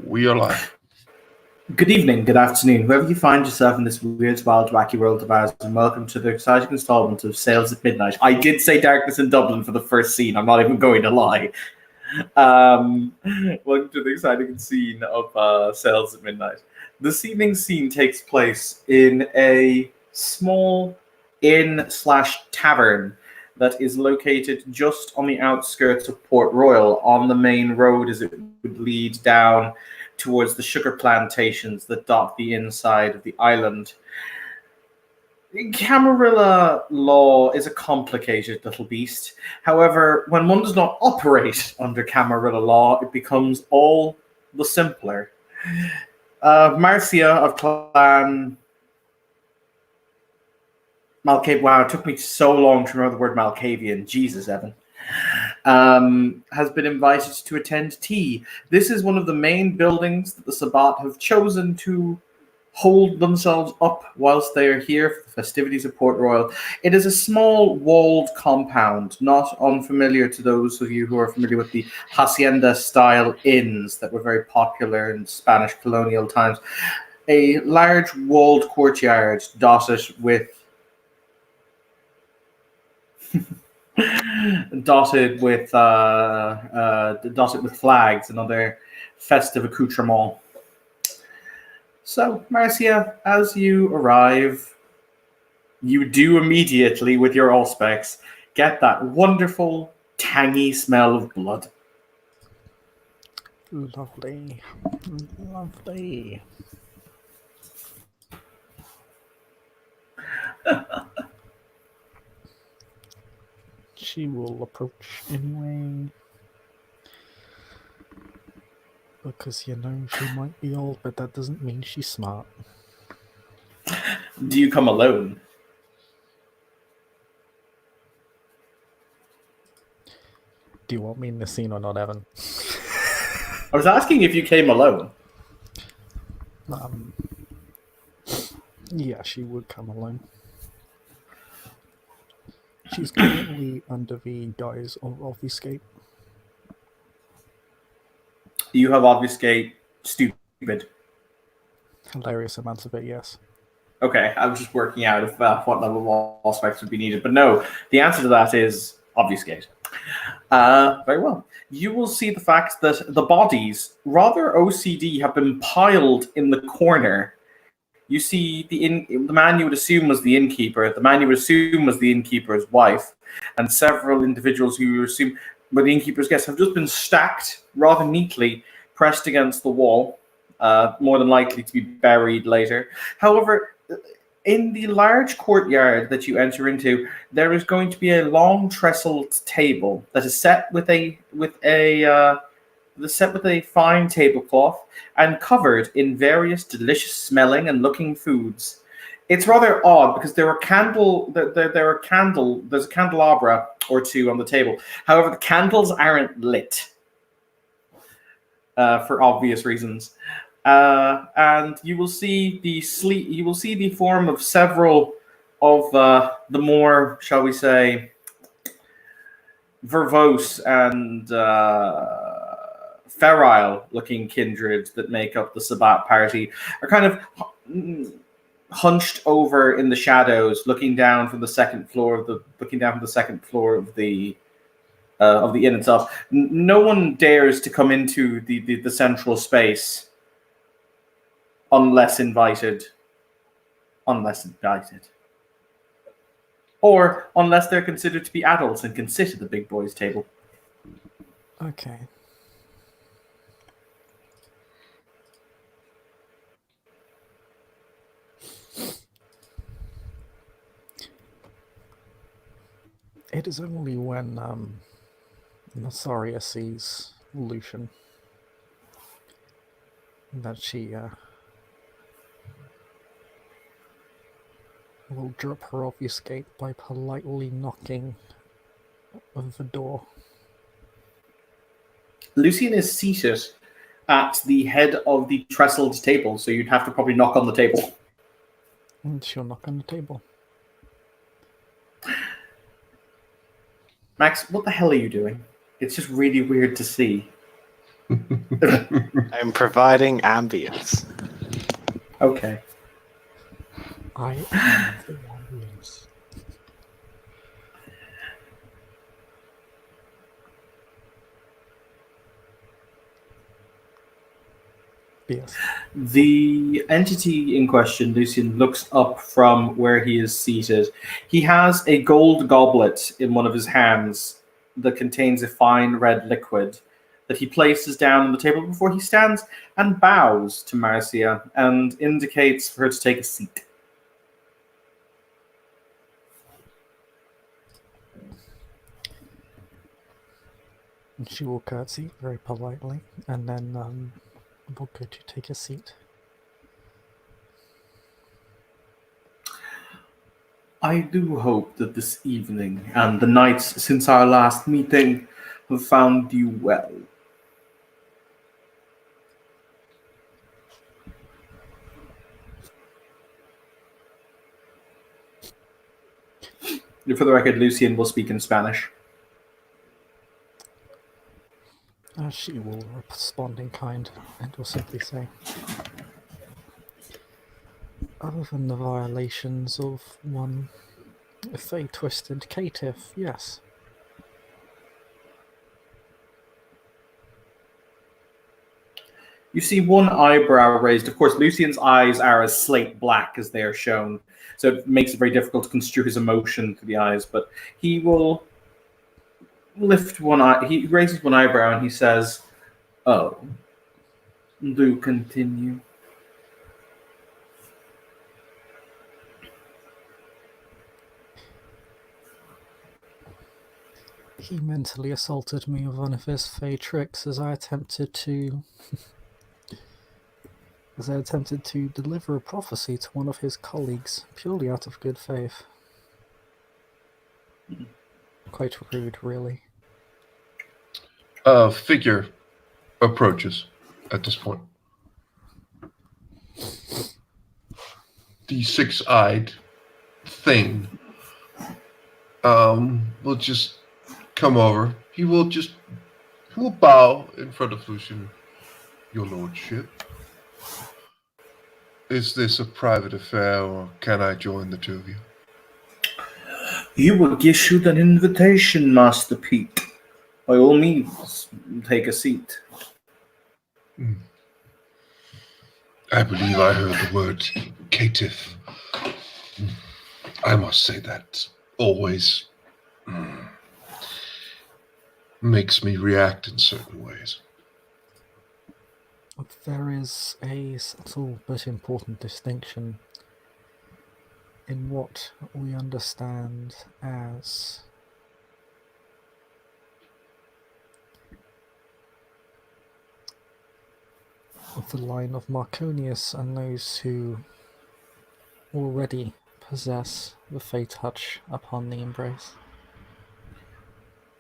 We are live. Good evening, good afternoon, wherever you find yourself in this weird, wild, wacky world of ours, and welcome to the exciting installment of Sales at Midnight. I did say Darkness in Dublin for the first scene, I'm not even going to lie. Welcome to the exciting scene of Sales at Midnight. This evening's scene takes place in a small inn/tavern that is located just on the outskirts of Port Royal, on the main road as it would lead down towards the sugar plantations that dot the inside of the island. Camarilla law is a complicated little beast. However, when one does not operate under Camarilla law, it becomes all the simpler. Marcia of Clan Malkavian. Wow, it took me so long to remember the word Malkavian. Jesus, Evan. Has been invited to attend tea. This is one of the main buildings that the Sabbat have chosen to hold themselves up whilst they are here for the festivities of Port Royal. It is a small walled compound, not unfamiliar to those of you who are familiar with the hacienda-style inns that were very popular in Spanish colonial times. A large walled courtyard dotted with dotted with flags and other festive accoutrements. So, Marcia, as you arrive, you do immediately, with your allspecs, get that wonderful, tangy smell of blood. Lovely. Lovely. She will approach anyway. Because, you know, she might be old, but that doesn't mean she's smart. Do you come alone? Do you want me in the scene or not, Evan? I was asking if you came alone. Yeah, she would come alone. She's currently under the guise of obfuscate. You have obfuscate stupid. Hilarious amounts of it, yes. Okay, I was just working out if what level of allspecs would be needed. But no, the answer to that is obfuscate. Very well. You will see the fact that the bodies, rather OCD, have been piled in the corner. You see the man you would assume was the innkeeper, the man you would assume was the innkeeper's wife, and several individuals who you assume were the innkeeper's guests have just been stacked rather neatly, pressed against the wall, more than likely to be buried later. However, in the large courtyard that you enter into, there is going to be a long trestled table that is set with a fine tablecloth and covered in various delicious smelling and looking foods. It's rather odd because there's a candelabra or two on the table. However, the candles aren't lit for obvious reasons. And you will see the form of several of the more, shall we say, verbose and ferile-looking kindred that make up the Sabbat party are kind of hunched over in the shadows, looking down from the second floor of the inn itself. No one dares to come into the central space unless invited, or unless they're considered to be adults and can sit at the big boys' table. Okay. It is only when Nasaria sees Lucian that she will drop her obfuscate by politely knocking on the door. Lucian is seated at the head of the trestled table, so you'd have to probably knock on the table. And she'll knock on the table. Max, what the hell are you doing? It's just really weird to see. I'm providing ambience. Okay. I am the ambience. Yes. The entity in question, Lucian, looks up from where he is seated. He has a gold goblet in one of his hands that contains a fine red liquid that he places down on the table before he stands and bows to Marcia and indicates for her to take a seat. And she will curtsy very politely, and then will go to take a seat. I do hope that this evening and the nights since our last meeting have found you well. For the record, Lucian will speak in Spanish. She will respond in kind and will simply say, other than the violations of one fey-twisted caitiff, yes. You see one eyebrow raised. Of course, Lucian's eyes are as slate black as they are shown, so it makes it very difficult to construe his emotion through the eyes. But he will lift one eye. He raises one eyebrow and he says, "Oh, do continue." He mentally assaulted me with one of his fey tricks as I attempted to deliver a prophecy to one of his colleagues, purely out of good faith. Quite rude, really. A figure approaches at this point. The six-eyed thing will just come over. He will bow in front of Lucian. Your lordship. Is this a private affair, or can I join the two of you? You were issued an invitation, Master Pete. By all means, take a seat. I believe I heard the word caitiff. I must say that always makes me react in certain ways. There is a subtle but important distinction in what we understand as the line of Marconius and those who already possess the Fey touch upon the embrace.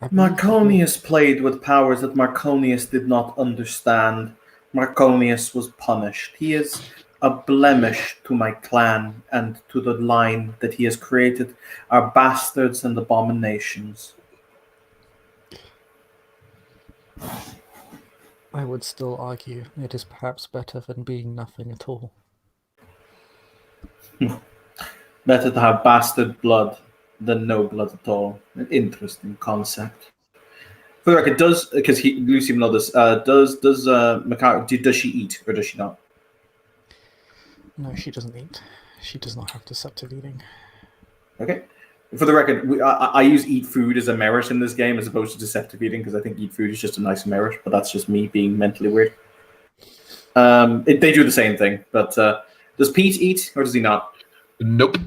Marconius played with powers that Marconius did not understand. Marconius was punished. He is a blemish to my clan and to the line that he has created are bastards and abominations. I would still argue it is perhaps better than being nothing at all. Better to have bastard blood than no blood at all. An interesting concept. For the record, because Lucy will know this, does she eat or does she not? No, she doesn't eat. She does not have deceptive eating. Okay. For the record, I use eat food as a merit in this game as opposed to deceptive eating because I think eat food is just a nice merit, but that's just me being mentally weird. They do the same thing, but does Pete eat or does he not? Nope.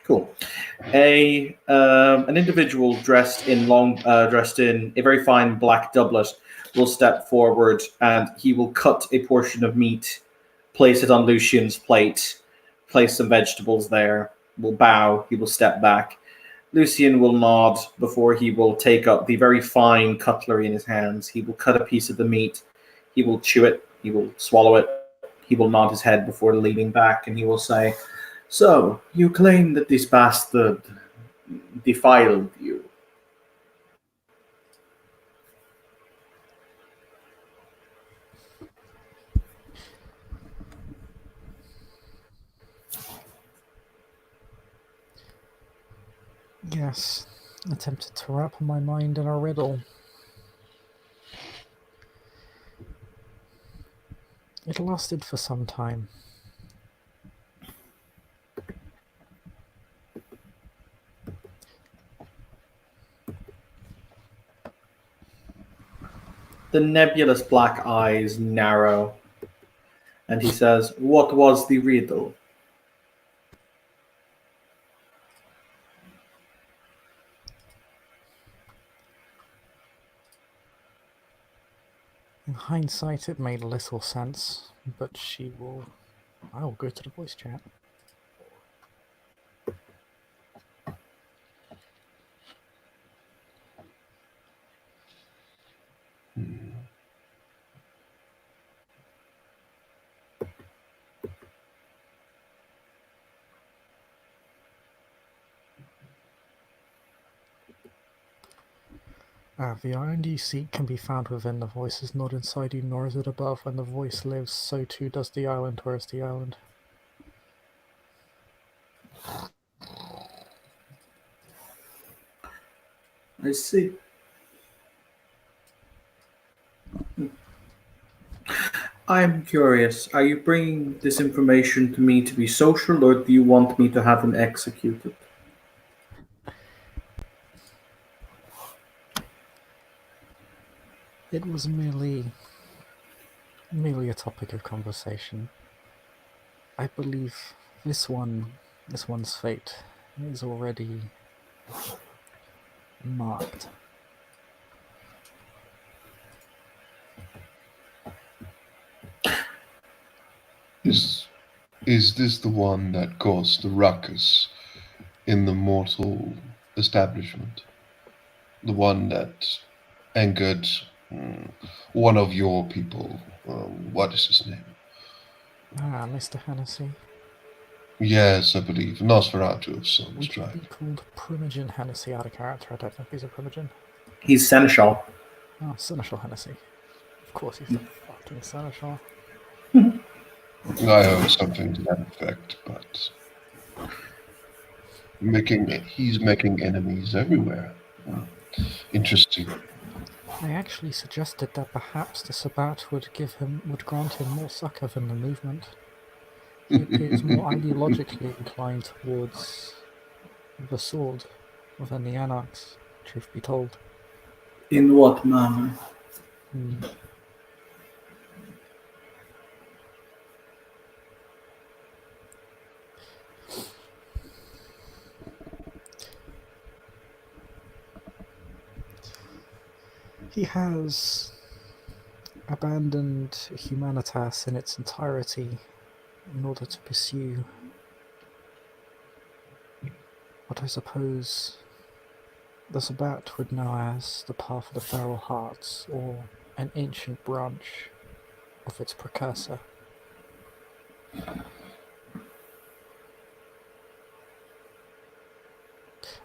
Cool. An individual dressed in a very fine black doublet will step forward and he will cut a portion of meat, place it on Lucian's plate, place some vegetables there, will bow, he will step back. Lucian will nod before he will take up the very fine cutlery in his hands. He will cut a piece of the meat, he will chew it, he will swallow it, he will nod his head before leaning back, and he will say, "So, you claim that this bastard defiled you?" Yes, attempted to wrap my mind in a riddle. It lasted for some time. The nebulous black eyes narrow, and he says, "What was the riddle?" In hindsight, it made little sense, but I will go to the voice chat. The island you seek can be found within. The voice is not inside you, nor is it above. When the voice lives, so too does the island. Where is the island? I see. I'm curious. Are you bringing this information to me to be social, or do you want me to have him executed? It was merely a topic of conversation. I believe this one's fate is already marked. Is this the one that caused the ruckus in the mortal establishment? The one that angered one of your people? What is his name? Mr. Hennessy. Yes, I believe Nosferatu of some Would he tribe. be called Primogen Hennessy out of character? I don't know if he's a Primogen. He's seneschal. Oh, Seneschal Hennessy. Of course he's the fucking Seneschal. I heard something to that effect, but he's making enemies everywhere. Interesting. I actually suggested that perhaps the Sabbat would grant him more succor than the movement. He appears more ideologically inclined towards the sword than the Anarchs, truth be told. In what manner? He has abandoned Humanitas in its entirety in order to pursue what I suppose the Sabbat would know as the Path of the Feral Hearts, or an ancient branch of its precursor.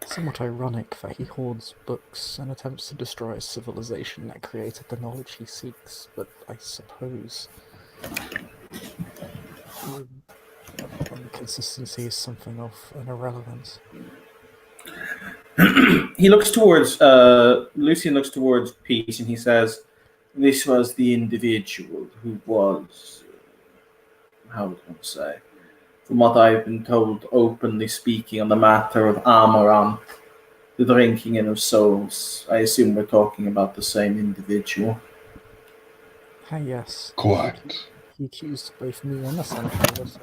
Somewhat ironic that he hoards books and attempts to destroy a civilization that created the knowledge he seeks, but I suppose inconsistency is something of an irrelevance. He looks towards Lucian looks towards Pete, and he says, "This was the individual who was, how would I say, from what I've been told, openly speaking on the matter of Amaranth, the drinking in of souls. I assume we're talking about the same individual." Ah, yes. Quite. He accused both me and the Seneschal of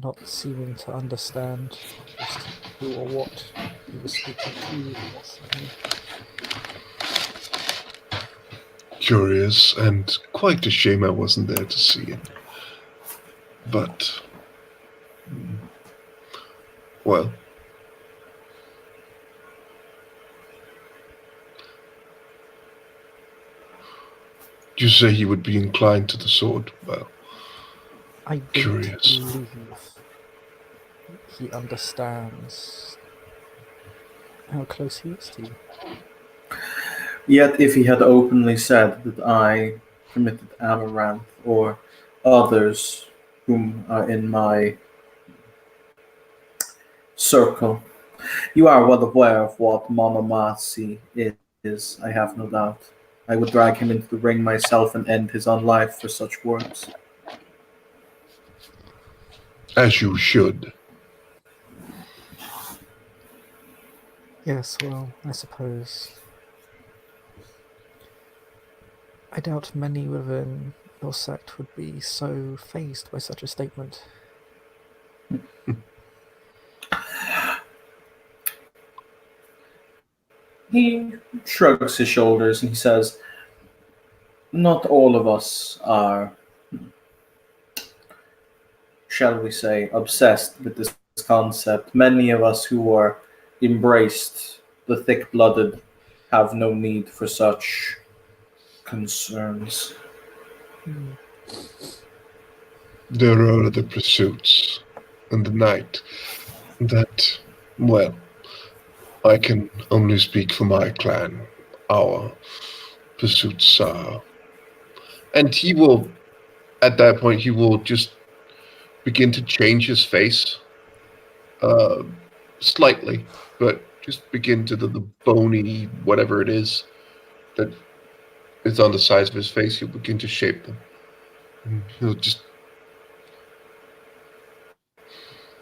not seeming to understand just who or what he was speaking to. Curious, and quite a shame I wasn't there to see it. But, well, you say he would be inclined to the sword? Well, I don't curious. believe he understands how close he is to you. Yet, if he had openly said that I committed Amaranth or others whom are in my circle, You are well aware of what monomasi is, I have no doubt. I would drag him into the ring myself and end his own life for such words. As you should. Yes, well, I suppose. I doubt many within your sect would be so fazed by such a statement. He shrugs his shoulders and he says, not all of us are, shall we say, obsessed with this concept. Many of us who are embraced the thick-blooded have no need for such concerns. There are other pursuits in the night that, well, I can only speak for my clan. Our pursuits are. And he will, at that point, he will just begin to change his face uh, slightly, but just begin to the bony, whatever it is that is on the sides of his face, he'll begin to shape them. And he'll just.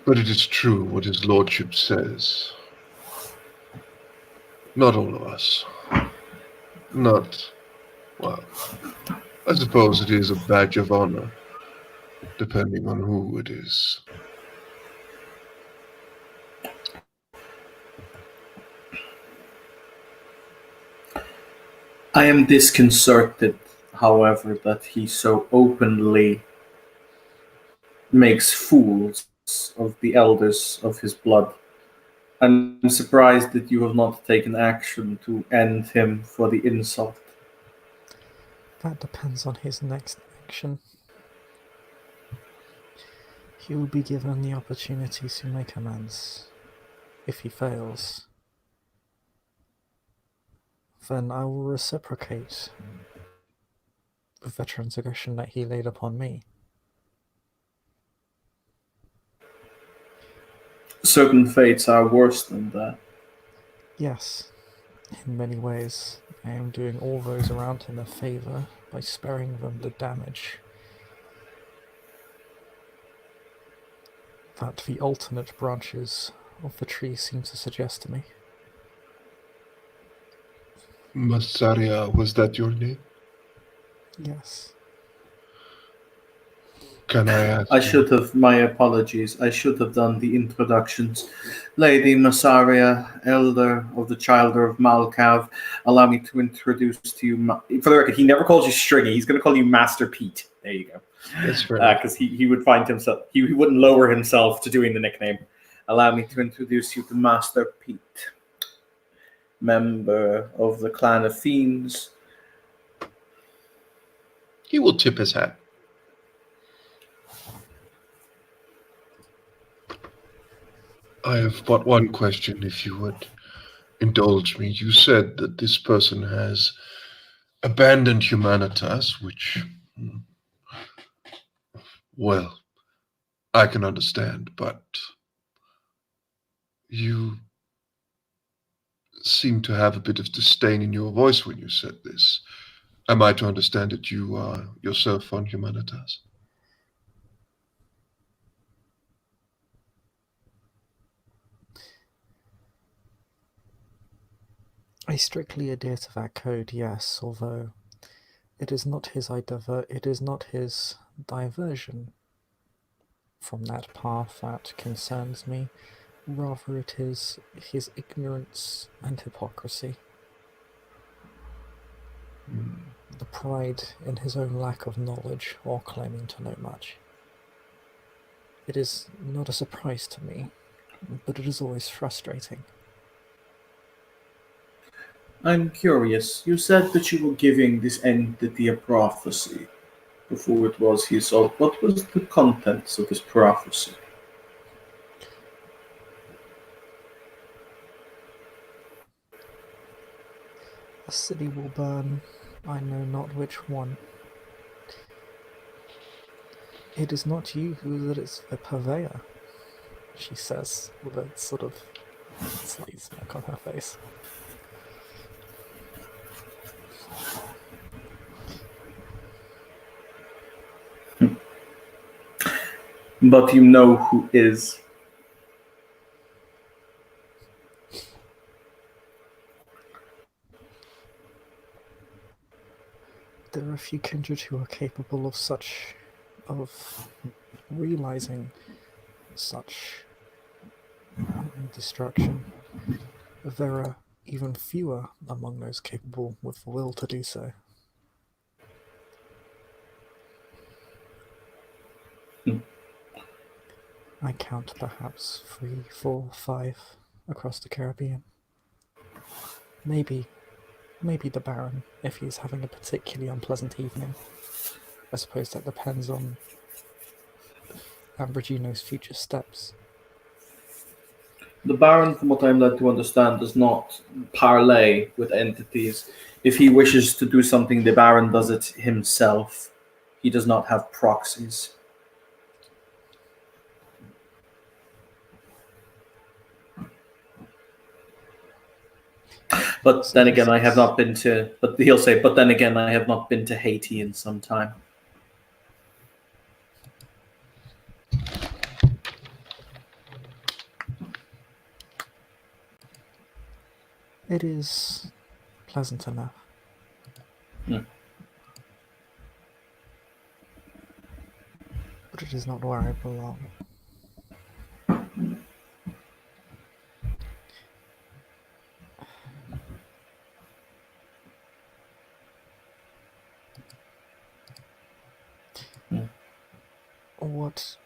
But it is true what his lordship says. Not all of us. Not. Well, I suppose it is a badge of honor, depending on who it is. I am disconcerted, however, that he so openly makes fools of the elders of his blood. I'm surprised that you have not taken action to end him for the insult. That depends on his next action. He will be given the opportunity to make amends. If he fails, then I will reciprocate with the transgression that he laid upon me. Certain fates are worse than that. Yes, in many ways, I am doing all those around him a favor by sparing them the damage that the alternate branches of the tree seem to suggest to me. Masaria, was that your name? Yes. Can I ask? I should have, my apologies, I should have done the introductions. Lady Masaria, elder of the Childer of Malkav, allow me to introduce to you, for the record, he never calls you Stringy, he's going to call you Master Pete. There you go. That's fair. Because he would find himself, he wouldn't lower himself to doing the nickname. Allow me to introduce you to Master Pete, member of the Clan of Fiends. He will tip his hat. I have but one question, if you would indulge me. You said that this person has abandoned Humanitas, which, well, I can understand, but you seem to have a bit of disdain in your voice when you said this. Am I to understand that you are yourself on Humanitas? I strictly adhere to that code, yes, although it is not his diversion from that path that concerns me. Rather, it is his ignorance and hypocrisy. The pride in his own lack of knowledge or claiming to know much. It is not a surprise to me, but it is always frustrating. I'm curious. You said that you were giving this entity a prophecy before it was his soul. What was the contents of this prophecy? A city will burn, I know not which one. It is not you who that is the purveyor, she says with a sort of Slight smirk on her face. But you know who is. There are a few kindred who are capable of realizing such destruction. There are even fewer among those capable with the will to do so. I count perhaps 3, 4, 5 across the Caribbean. Maybe the Baron, if he's having a particularly unpleasant evening. I suppose that depends on Ambrogino's future steps. The Baron, from what I'm led to understand, does not parley with entities. If he wishes to do something, the Baron does it himself. He does not have proxies. But then again, I have not been to. But he'll say, but then again, I have not been to Haiti in some time. It is pleasant enough. Hmm. But it is not where I belong. What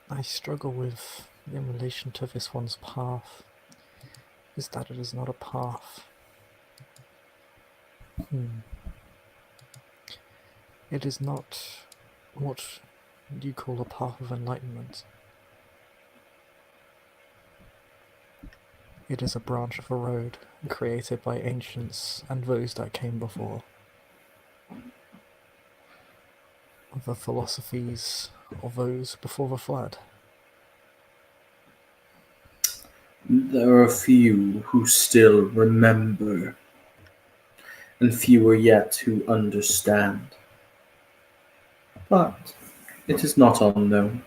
I struggle with in relation to this one's path is that it is not a path. It is not what you call a path of enlightenment. It is a branch of a road created by ancients and those that came before. The philosophies of those before the flood. There are few who still remember, and fewer yet who understand. But it is not unknown.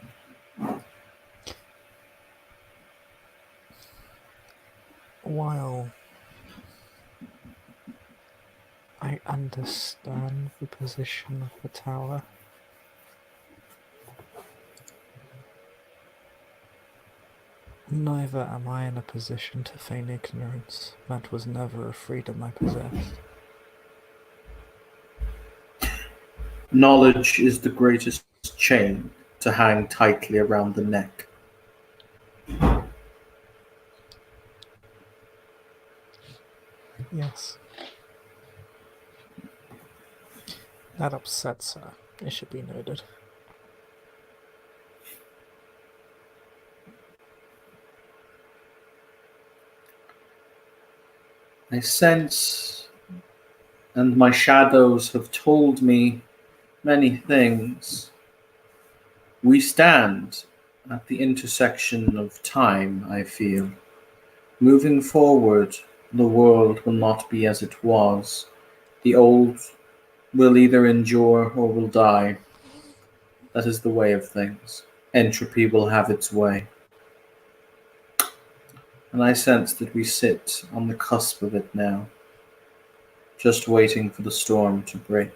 While I understand the position of the tower, neither am I in a position to feign ignorance. That was never a freedom I possessed. Knowledge is the greatest chain to hang tightly around the neck. Yes. That upsets her, it should be noted. I sense, and my shadows have told me many things. We stand at the intersection of time, I feel. Moving forward, the world will not be as it was. The old will either endure or will die. That is the way of things. Entropy will have its way. And I sense that we sit on the cusp of it now, just waiting for the storm to break.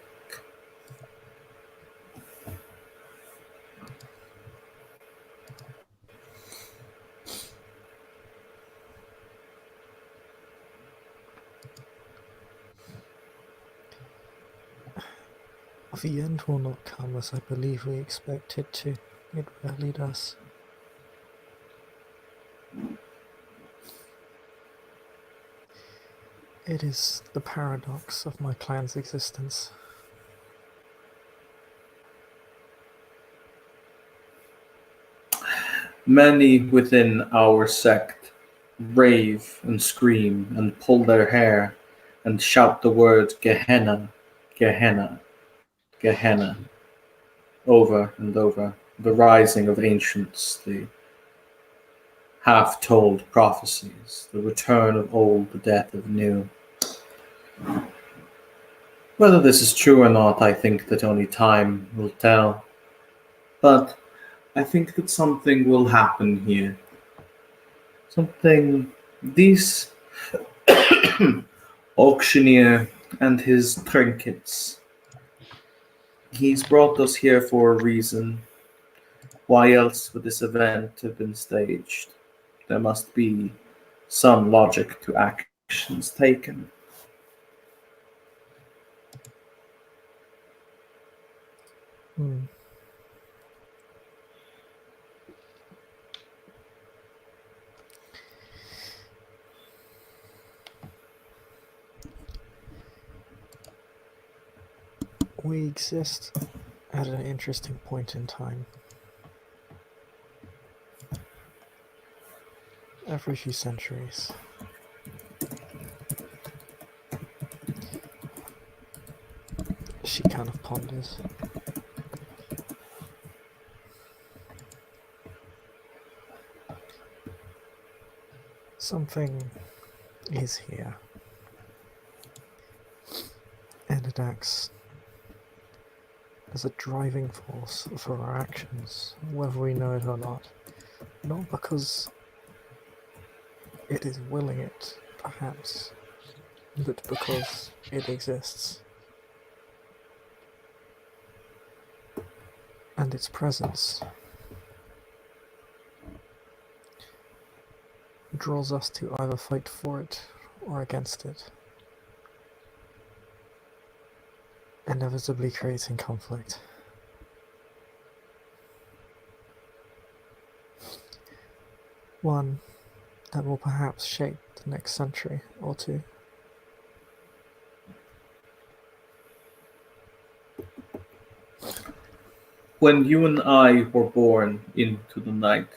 The end will not come as I believe we expect it to. It rarely does. It is the paradox of my clan's existence. Many within our sect rave and scream and pull their hair and shout the word Gehenna, Gehenna, Gehenna over and over. The rising of ancients, the half-told prophecies, the return of old, the death of new. Whether this is true or not, I think that only time will tell. But I think that something will happen here. Something. This auctioneer and his trinkets. He's brought us here for a reason. Why else would this event have been staged? There must be some logic to actions taken. Hmm. We exist at an interesting point in time. Every few centuries, she kind of ponders. Something is here, and it acts as a driving force for our actions, whether we know it or not. Not because it is willing it, perhaps, but because it exists. And its presence draws us to either fight for it or against it, inevitably creating conflict. One that will perhaps shape the next century or two. When you and I were born into the night,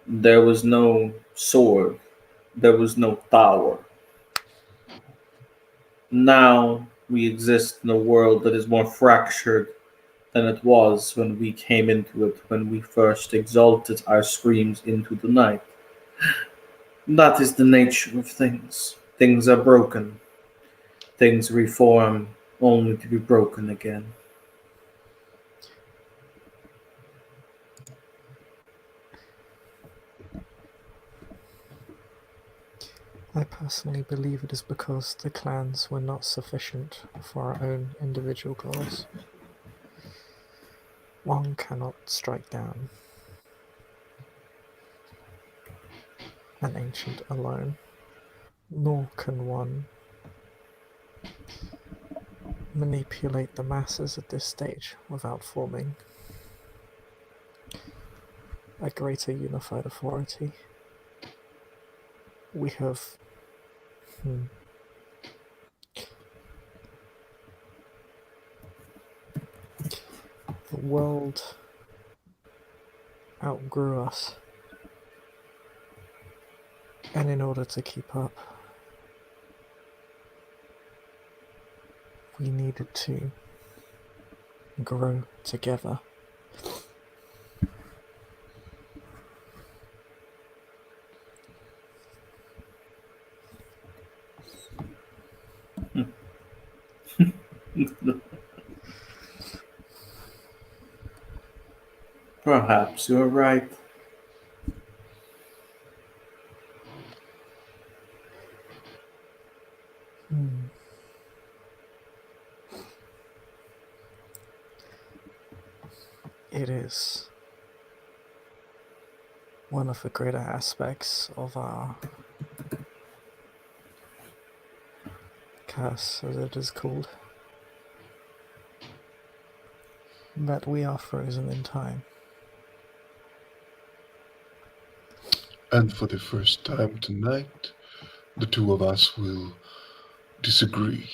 there was no sword, there was no tower. Now we exist in a world that is more fractured than it was when we came into it, when we first exalted our screams into the night. That is the nature of things. Things are broken. Things reform only to be broken again. I personally believe it is because the clans were not sufficient for our own individual goals. One cannot strike down an ancient alone, nor can one manipulate the masses at this stage without forming a greater unified authority. We have the world outgrew us, and in order to keep up, we needed to grow together. Perhaps you're right. It is one of the greater aspects of our curse, as it is called, that we are frozen in time. And for the first time tonight, the two of us will disagree.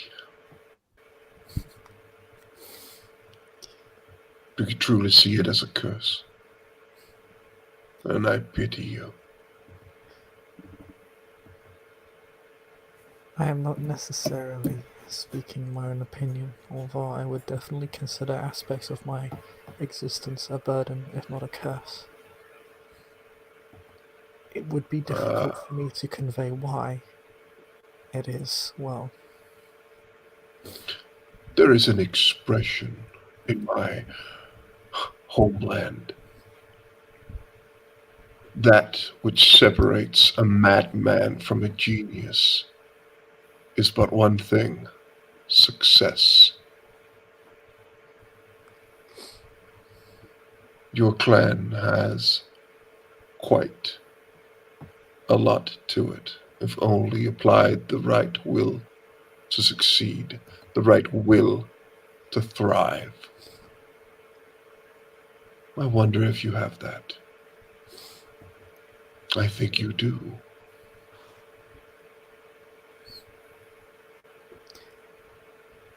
Do you truly see it as a curse? And I pity you. I am not necessarily speaking my own opinion, although I would definitely consider aspects of my existence a burden, if not a curse. It would be difficult for me to convey why it is, well, There is an expression in my homeland that which separates a madman from a genius is but one thing: success. Your clan has quite a lot to it, if only applied the right will to succeed, the right will to thrive. I wonder if you have that. I think you do.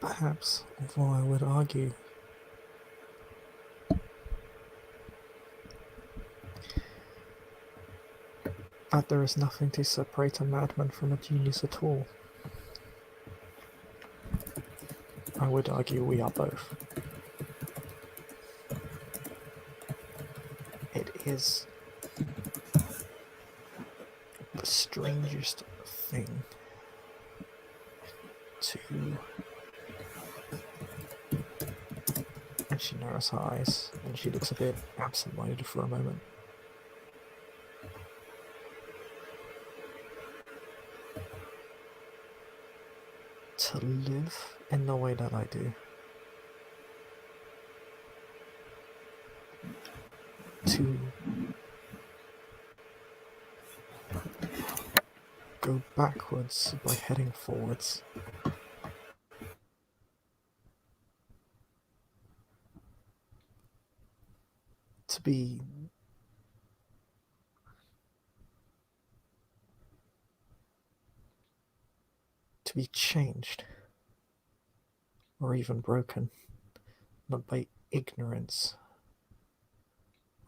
perhaps, although I would argue that there is nothing to separate a madman from a genius at all. I would argue we are both. It is the strangest thing to... And she narrows her eyes, and she looks a bit absent-minded for a moment. To live in the way that I do. To go backwards by heading forwards. To be changed, or even broken, not by ignorance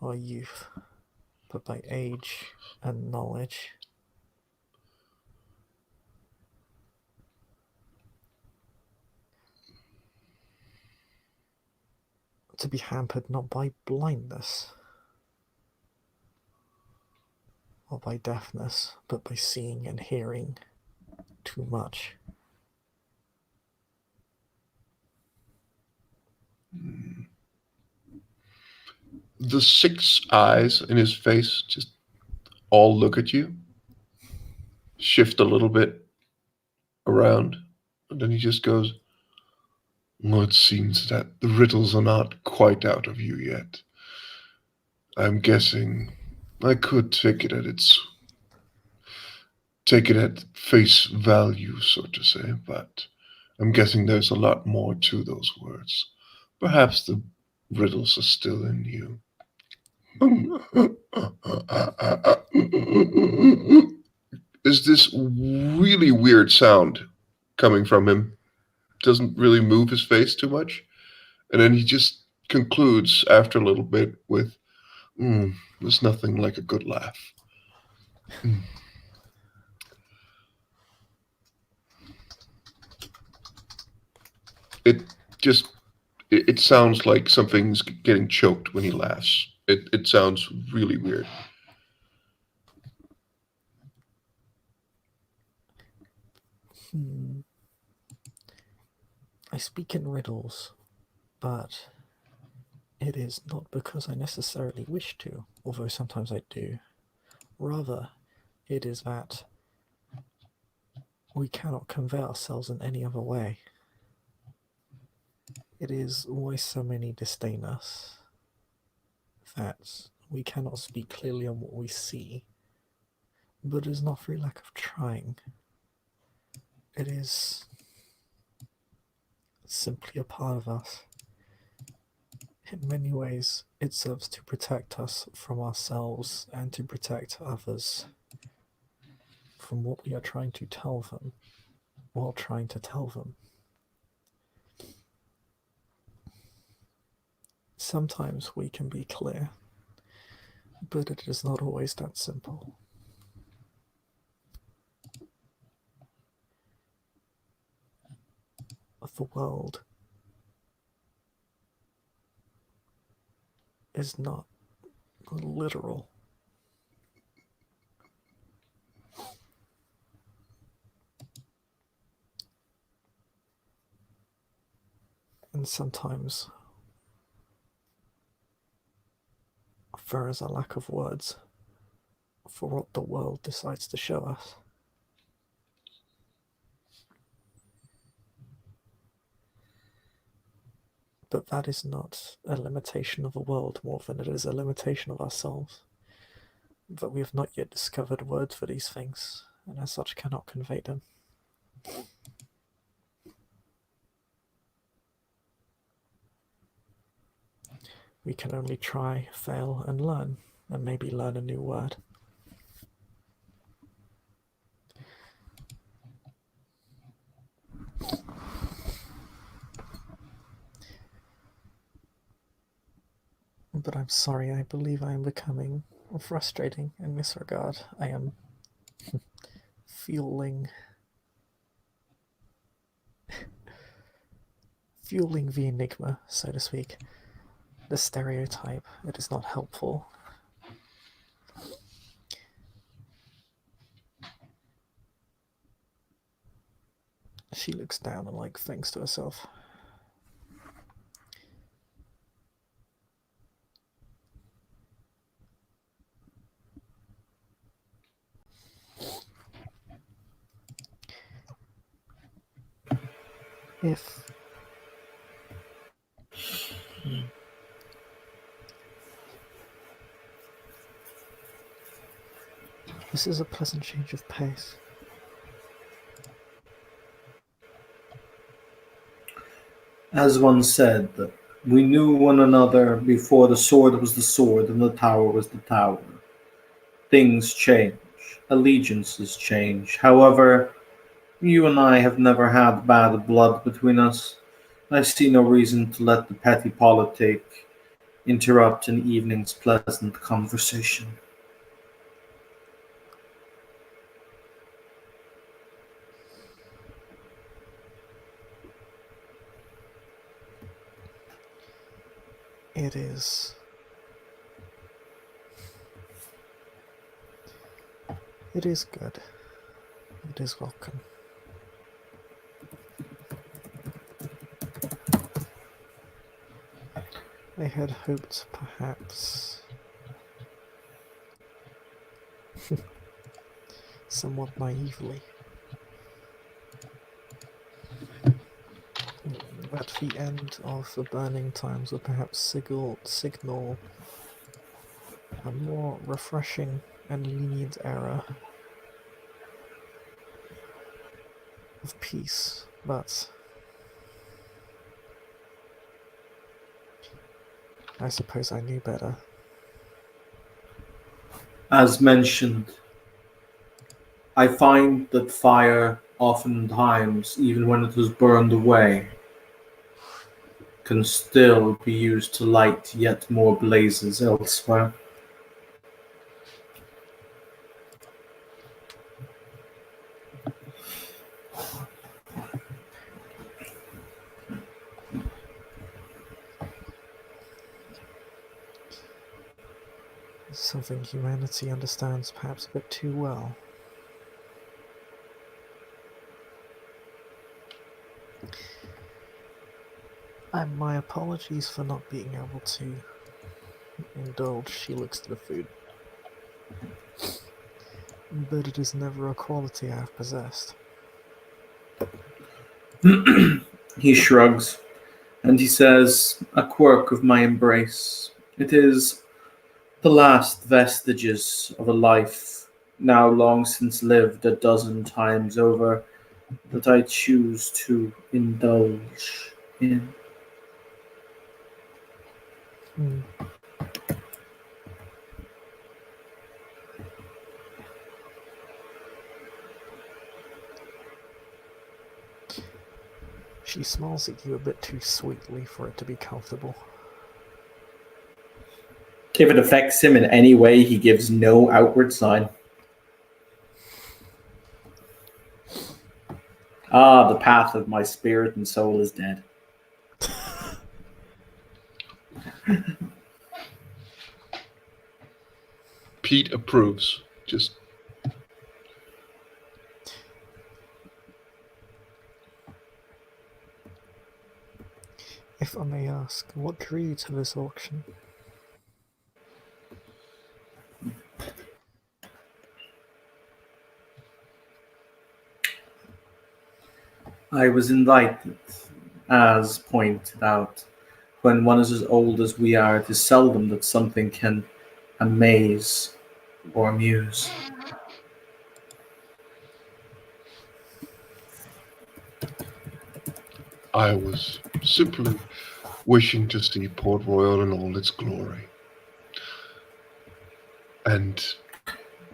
or youth, but by age and knowledge. To be hampered not by blindness or by deafness, but by seeing and hearing too much. The 6 eyes in his face just all look at you, shift a little bit around, and then he just goes, "Well, it seems that the riddles are not quite out of you yet. I'm guessing I could take it at face value, so to say, but I'm guessing there's a lot more to those words. Perhaps the riddles are still in you." Is this really weird sound coming from him? Doesn't really move his face too much. And then he just concludes after a little bit with, "There's nothing like a good laugh." It just, it sounds like something's getting choked when he laughs. It sounds really weird. I speak in riddles, but it is not because I necessarily wish to, although sometimes I do. Rather, it is that we cannot convey ourselves in any other way. It is why so many disdain us, that we cannot speak clearly on what we see, but it is not through lack of trying. It is simply a part of us. In many ways, it serves to protect us from ourselves and to protect others from what we are trying to tell them while trying to tell them. Sometimes we can be clear, but it is not always that simple. The world is not literal. And sometimes there is a lack of words for what the world decides to show us. But that is not a limitation of the world more than it is a limitation of ourselves. That we have not yet discovered words for these things, and as such cannot convey them. We can only try, fail, and learn, and maybe learn a new word. But I'm sorry, I believe I am becoming frustrating in this regard. I am fueling the enigma, so to speak. The stereotype. It is not helpful. She looks down and thinks to herself. If this is a pleasant change of pace. As one said, that we knew one another before the sword was the sword and the tower was the tower. Things change, allegiances change. However, you and I have never had bad blood between us. I see no reason to let the petty politic interrupt an evening's pleasant conversation. It is. It is good. It is welcome. I had hoped, perhaps, somewhat naively, that the end of the burning times would perhaps signal a more refreshing and lenient era of peace, but I suppose I knew better. As mentioned, I find that fire oftentimes, even when it has burned away, can still be used to light yet more blazes elsewhere. Something humanity understands perhaps a bit too well. And my apologies for not being able to indulge. She looks to the food. But it is never a quality I have possessed. He shrugs, and he says, "A quirk of my embrace. It is the last vestiges of a life, now long since lived a dozen times over, that I choose to indulge in." She smiles at you a bit too sweetly for it to be comfortable. If it affects him in any way, he gives no outward sign. Ah, the path of my spirit and soul is dead. Pete approves. Just If I may ask, what drew you to this auction? I was invited, as pointed out. When one is as old as we are, it is seldom that something can amaze or amuse. I was simply wishing to see Port Royal in all its glory. And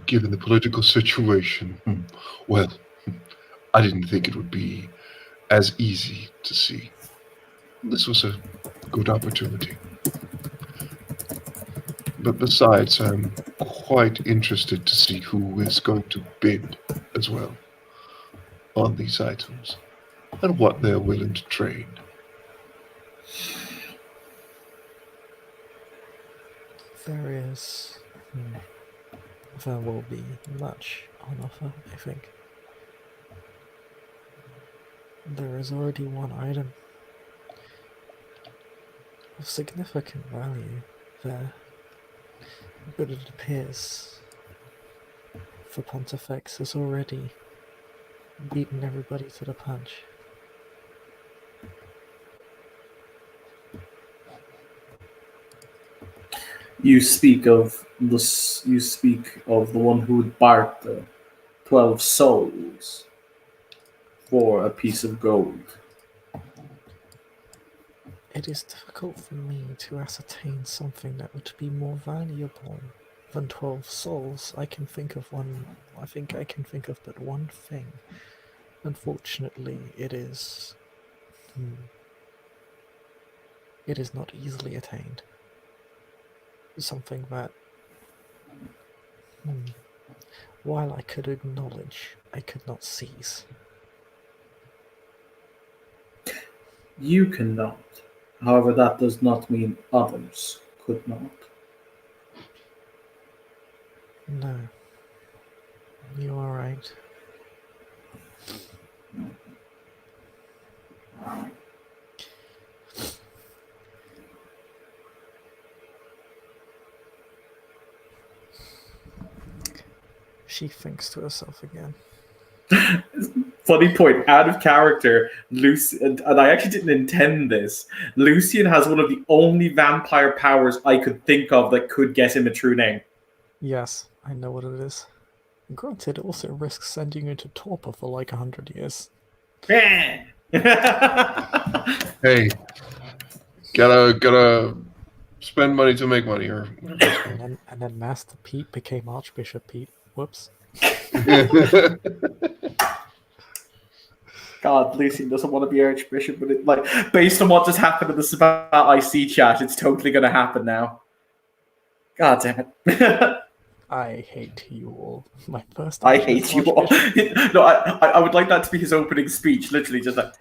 given the political situation, well, I didn't think it would be as easy to see. This was a good opportunity. But besides, I'm quite interested to see who is going to bid as well on these items and what they're willing to trade. There will be much on offer, I think. There is already one item of significant value there, but it appears the Pontifex has already beaten everybody to the punch. You speak of this. You speak of the one who would barter the 12 souls for a piece of gold. It is difficult for me to ascertain something that would be more valuable than 12 souls. I think I can think of but one thing. Unfortunately, it is not easily attained. Something that, while I could acknowledge, I could not seize. You cannot. However, that does not mean others could not. No, you are right. She thinks to herself again. Funny point, out of character, Lucy, and I actually didn't intend this. Lucian has one of the only vampire powers I could think of that could get him a true name. Yes, I know what it is. Granted, it also risks sending you into torpor for like 100 years. Hey, gotta spend money to make money, or whatever it's called. And then Master Pete became Archbishop Pete. Whoops. God, Lucian doesn't want to be Archbishop, but based on what just happened in the Sabbat IC chat, it's totally going to happen now. God damn it. I hate you all. My first I action hate as you all. Archbishop. No, I would like that to be his opening speech, literally just like,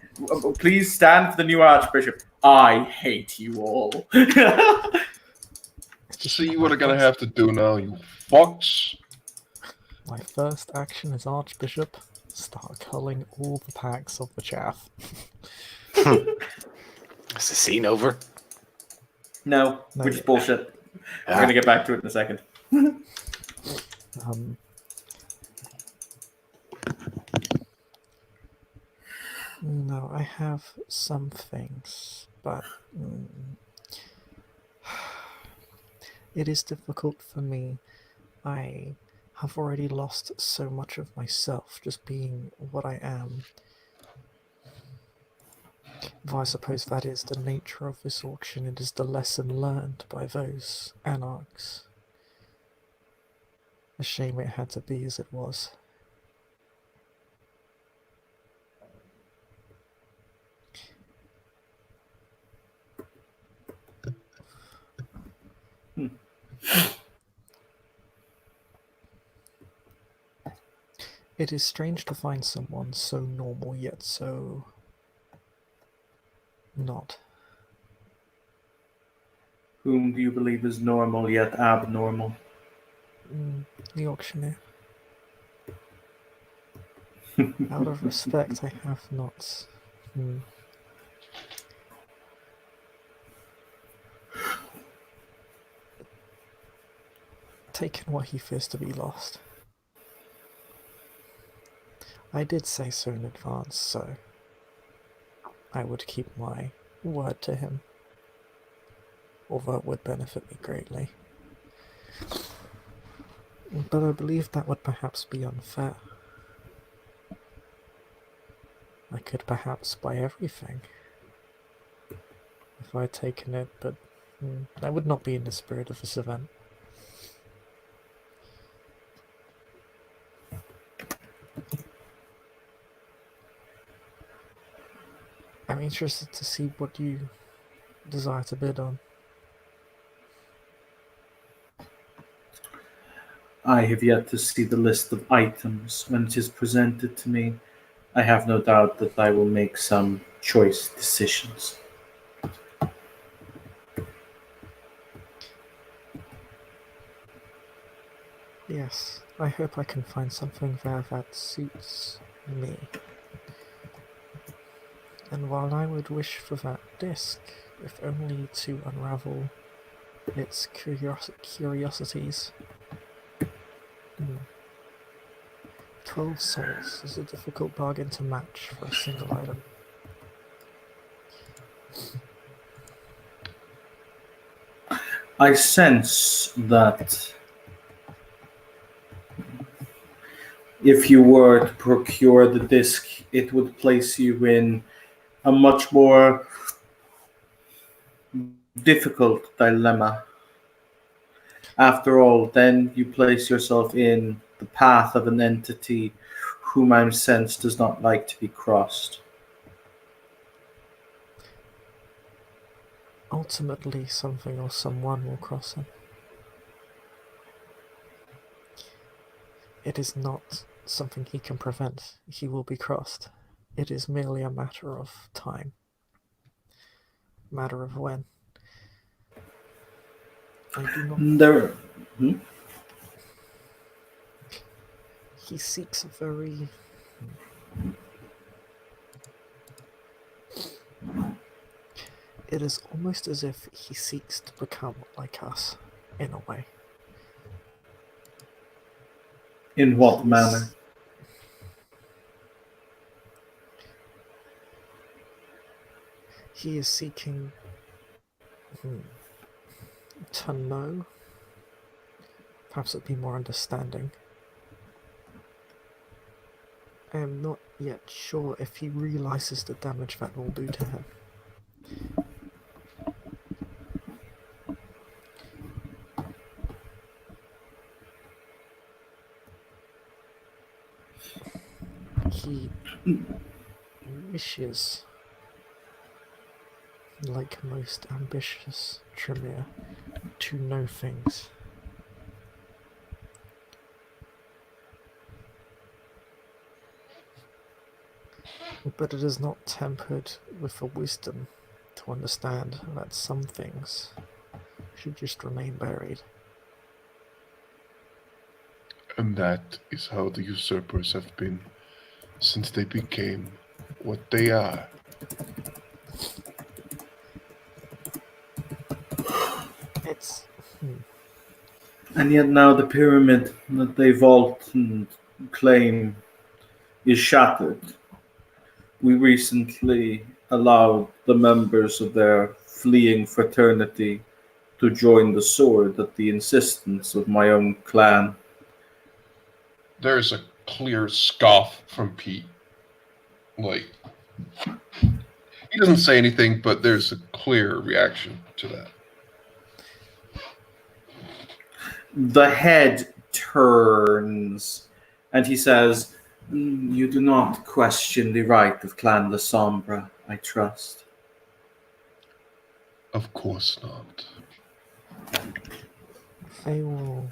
please stand for the new Archbishop. I hate you all. See what I'm gonna have to do now, you fucks. My first action as Archbishop, start culling all the packs of the chaff. Is the scene over? No, which is bullshit. We're going to get back to it in a second. No, I have some things, but it is difficult for me. I have already lost so much of myself just being what I am. Though I suppose that is the nature of this auction. It is the lesson learned by those anarchs. A shame it had to be as it was. It is strange to find someone so normal yet so not. Whom do you believe is normal yet abnormal? The auctioneer. Out of respect, I have not taken what he fears to be lost. I did say so in advance, so I would keep my word to him, although it would benefit me greatly. But I believe that would perhaps be unfair. I could perhaps buy everything if I had taken it, but that would not be in the spirit of this event. I'm interested to see what you desire to bid on. I have yet to see the list of items. When it is presented to me, I have no doubt that I will make some choice decisions. Yes, I hope I can find something there that suits me. And while I would wish for that disc, if only to unravel its curiosities, 12 souls is a difficult bargain to match for a single item. I sense that if you were to procure the disc, it would place you in a much more difficult dilemma. After all, then you place yourself in the path of an entity whom I'm sensed does not like to be crossed. Ultimately, something or someone will cross him. It is not something he can prevent. He will be crossed. It is merely a matter of time. Matter of when. I do not. There, He seeks a very. It is almost as if he seeks to become like us, in a way. in what manner? He is seeking to know. Perhaps it'd be more understanding. I am not yet sure if he realizes the damage that will do to him. He wishes, like most ambitious Tremere, to know things. But it is not tempered with the wisdom to understand that some things should just remain buried. And that is how the usurpers have been since they became what they are. It's. And yet now the pyramid that they vault and claim is shattered. We recently allowed the members of their fleeing fraternity to join the sword at the insistence of my own clan. There's a clear scoff from Pete. Like, he doesn't say anything, but there's a clear reaction to that. The head turns and he says, You do not question the right of Clan La Sombra, I trust. Of course not. They will.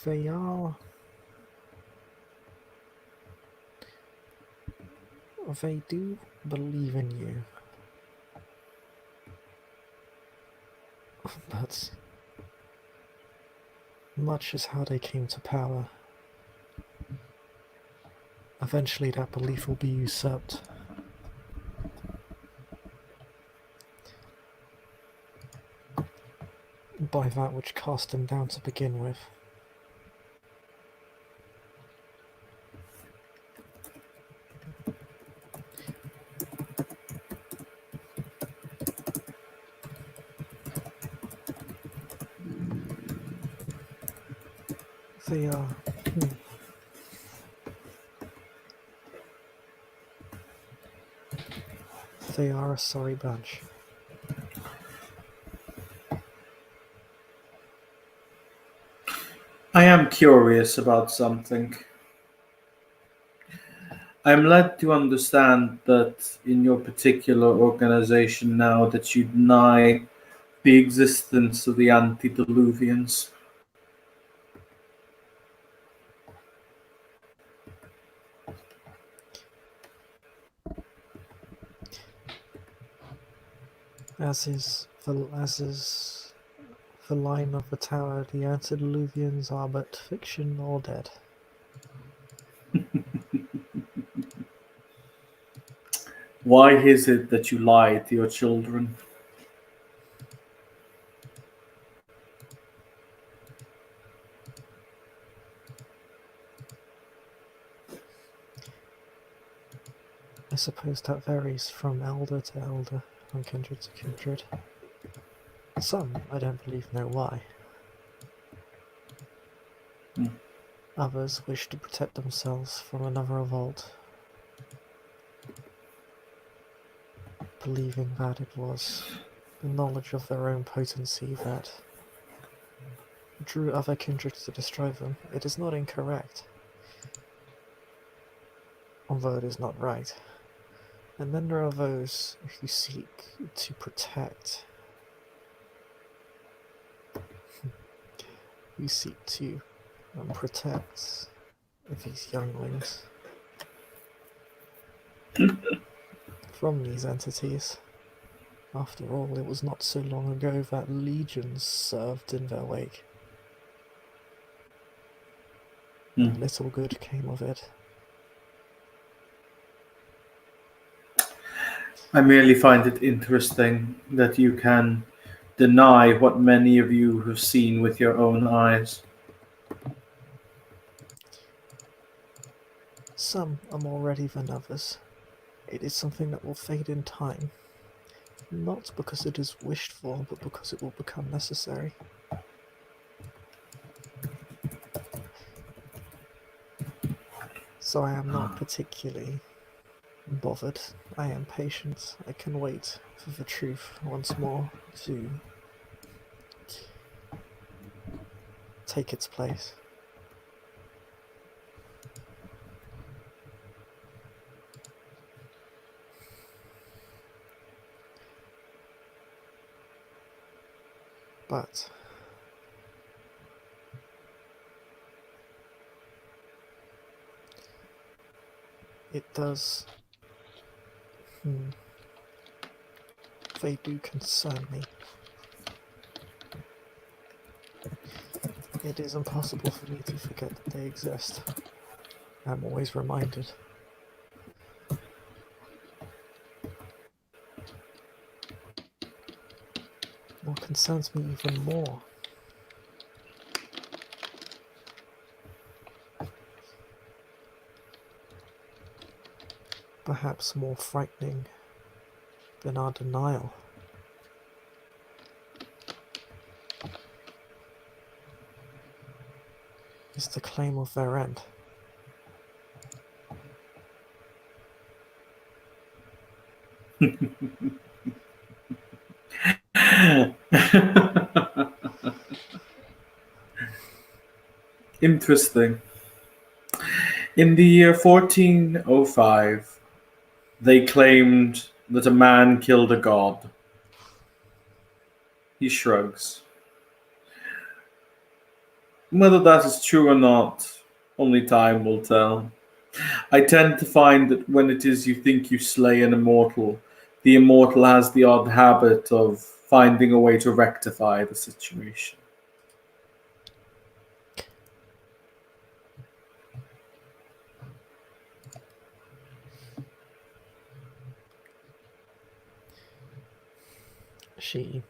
They are. They do believe in you. But much as how they came to power. Eventually that belief will be usurped. By that which cast them down to begin with. They are... They are a sorry bunch. I am curious about something. I'm led to understand that in your particular organization now that you deny the existence of the antediluvians. As is the line of the tower, the antediluvians are but fiction or dead. Why is it that you lie to your children? I suppose that varies from elder to elder, from kindred to kindred. Some, I don't believe, know why. Others wish to protect themselves from another revolt, believing that it was the knowledge of their own potency that drew other kindreds to destroy them. It is not incorrect, although it is not right. And then there are those who seek to protect, protect these younglings from these entities. After all, it was not so long ago that legions served in their wake. And little good came of it. I merely find it interesting that you can deny what many of you have seen with your own eyes. Some are more ready than others. It is something that will fade in time. Not because it is wished for, but because it will become necessary. So I am not particularly bothered. I am patient. I can wait for the truth once more to take its place. But it does... They do concern me. It is impossible for me to forget that they exist. I'm always reminded. What concerns me even more perhaps more frightening than our denial is the claim of their end. Interesting. In the year 1405, they claimed that a man killed a god. He shrugs. Whether that is true or not, only time will tell. I tend to find that when it is you think you slay an immortal, the immortal has the odd habit of finding a way to rectify the situation. She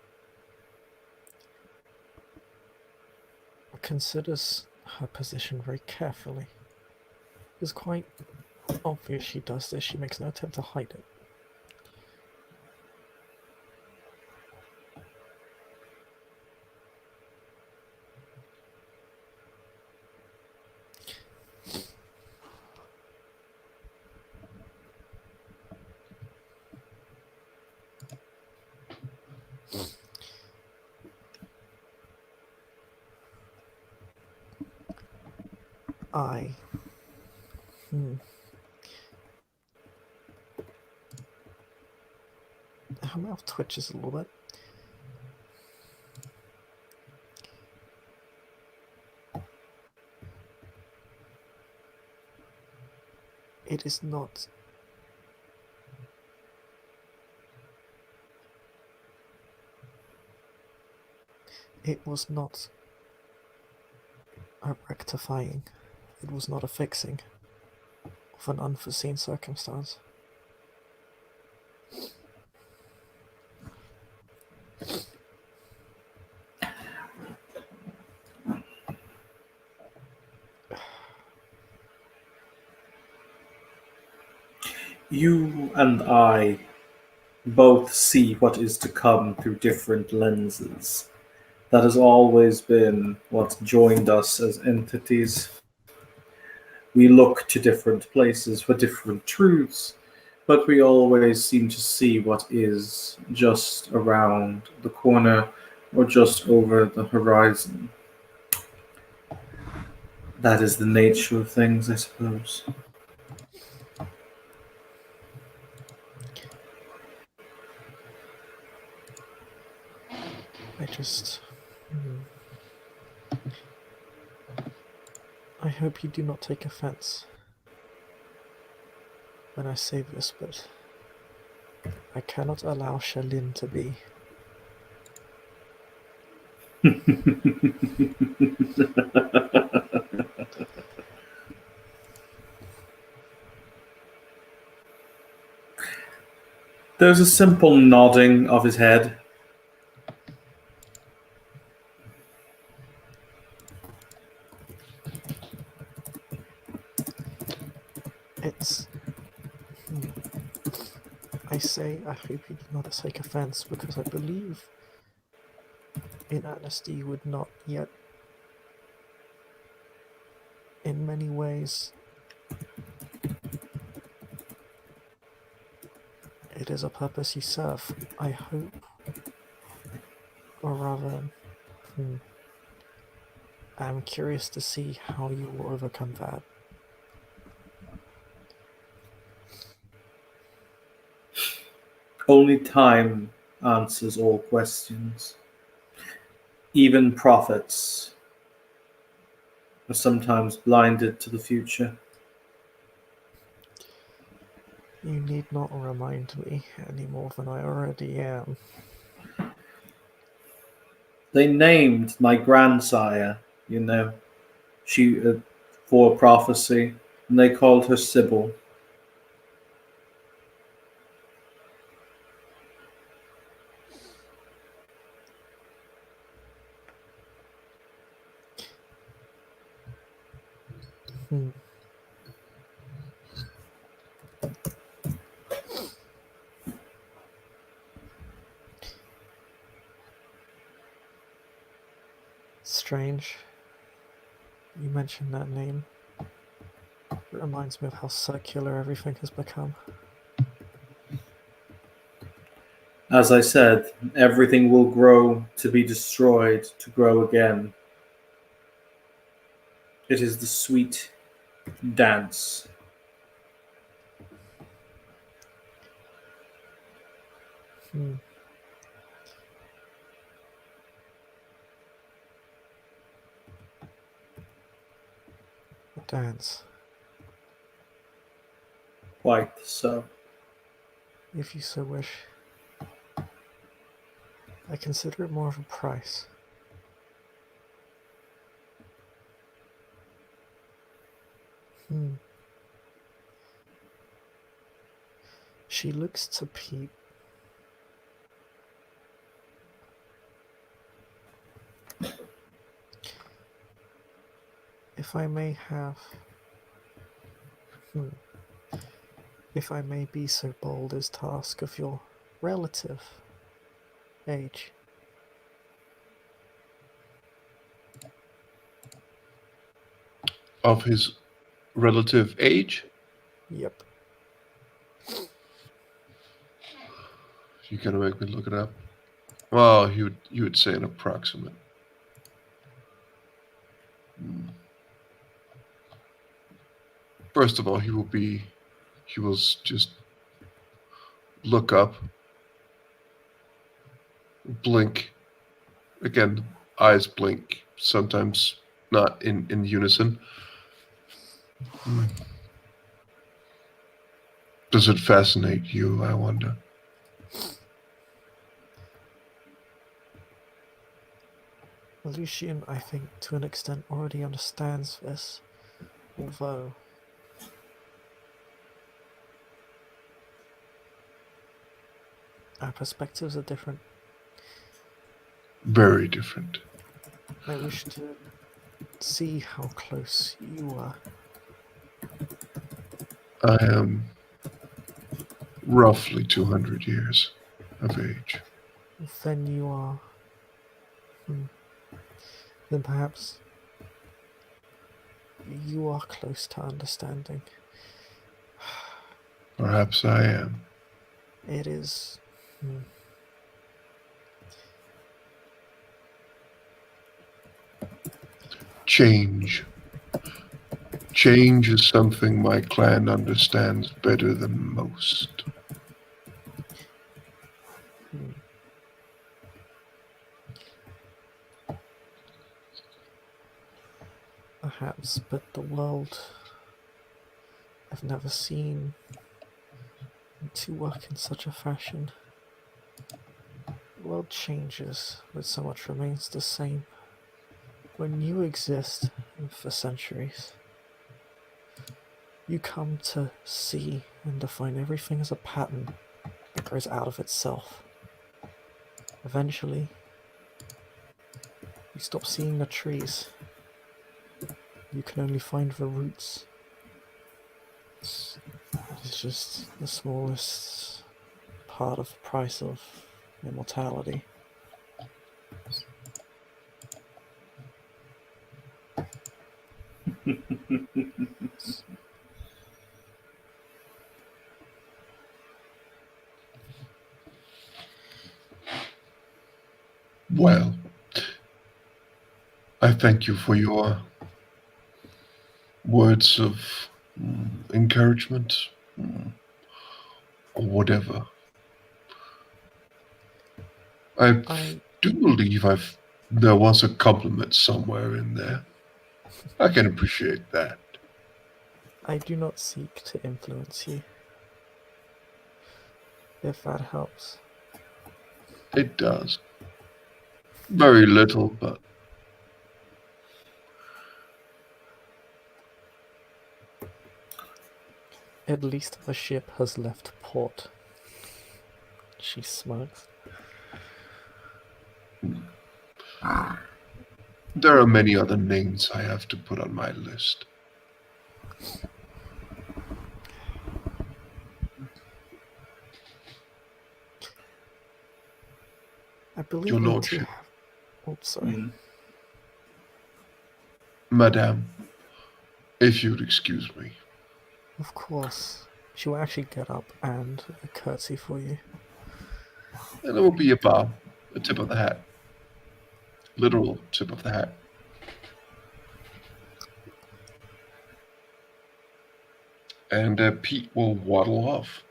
considers her position very carefully. It's quite obvious she does this. She makes no attempt to hide it. I. Her mouth twitches a little bit. It is not. It was not a rectifying. It was not a fixing of an unforeseen circumstance. You and I both see what is to come through different lenses. That has always been what joined us as entities. We look to different places for different truths, but we always seem to see what is just around the corner or just over the horizon. That is the nature of things, I suppose. I just. I hope you do not take offense when I say this, but I cannot allow Shalin to be. There's a simple nodding of his head. It's. I say I hope you do not take offense because I believe in honesty you would not yet, in many ways, it is a purpose you serve. I hope, or rather, I'm curious to see how you will overcome that. Only time answers all questions. Even prophets are sometimes blinded to the future. You need not remind me any more than I already am. They named my grandsire, she for prophecy, and they called her Sybil. Strange. You mentioned that name. It reminds me of how circular everything has become. As I said, everything will grow to be destroyed, to grow again. It is the sweet dance. A dance. Quite so. If you so wish. I consider it more of a price. She looks to Pete. If I may have. If I may be so bold as to ask of your relative age. Of his relative age? Yep. You're gonna make me look it up. Well, you would say an approximate. First of all, he will just look up, blink. Again, eyes blink, sometimes not in unison. Does it fascinate you, I wonder? Lucian, I think, to an extent, already understands this, although our perspectives are different. Very different. I wish to see how close you are. I am roughly 200 years of age. Then you are. Then perhaps you are close to understanding. Perhaps I am. It is. Change. Change is something my clan understands better than most. Perhaps, but the world I've never seen to work in such a fashion. The world changes, but so much remains the same. When you exist for centuries, you come to see and define everything as a pattern that grows out of itself. Eventually, you stop seeing the trees. You can only find the roots. It's just the smallest part of the price of immortality. Well, I thank you for your words of encouragement or whatever. I do believe there was a compliment somewhere in there. I can appreciate that. I do not seek to influence you, if that helps. It does. Very little, but At least the ship has left port. She smirks. there are many other names I have to put on my list. I believe Your we do Lordship. have... Oh, sorry. Madame, if you'd excuse me. Of course. She will actually get up and curtsy for you. And it will be a bow, a tip of the hat. Literal tip of the hat. And Pete will waddle off.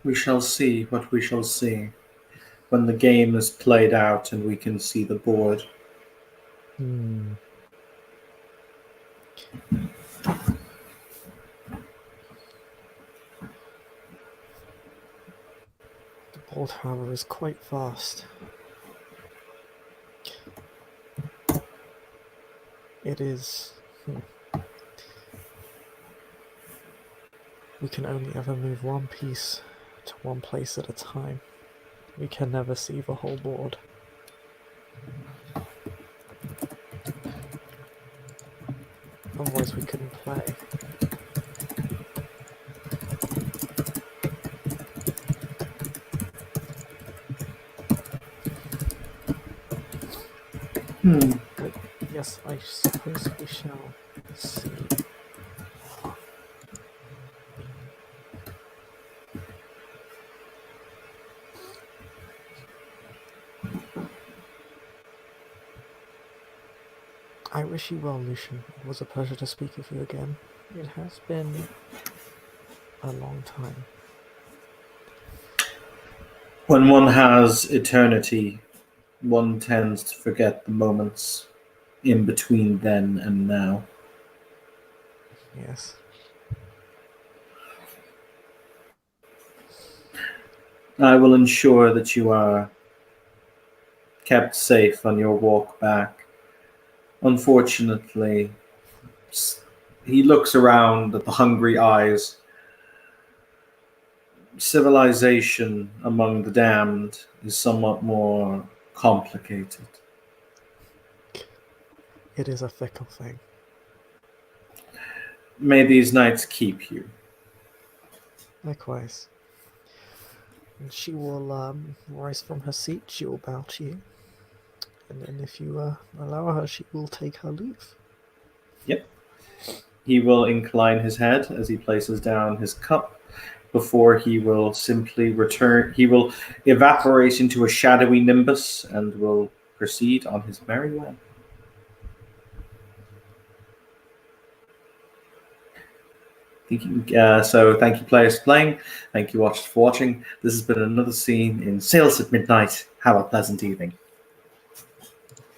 We shall see what we shall see when the game is played out and we can see the board. The board, however, is quite vast. It is. We can only ever move one piece to one place at a time. We can never see the whole board. Otherwise we couldn't play. But yes, I suppose we shall see. I wish you well, Lucian. It was a pleasure to speak with you again. It has been a long time. When one has eternity, one tends to forget the moments in between then and now. Yes. I will ensure that you are kept safe on your walk back. Unfortunately, he looks around at the hungry eyes. Civilization among the damned is somewhat more complicated. It is a fickle thing. May these nights keep you. Likewise. And she will rise from her seat, she will bow to you. And then if you allow her, she will take her leave. Yep. He will incline his head as he places down his cup before he will simply return. He will evaporate into a shadowy nimbus and will proceed on his merry way. So thank you, players, for playing. Thank you, watchers, for watching. This has been another scene in Sales at Midnight. Have a pleasant evening.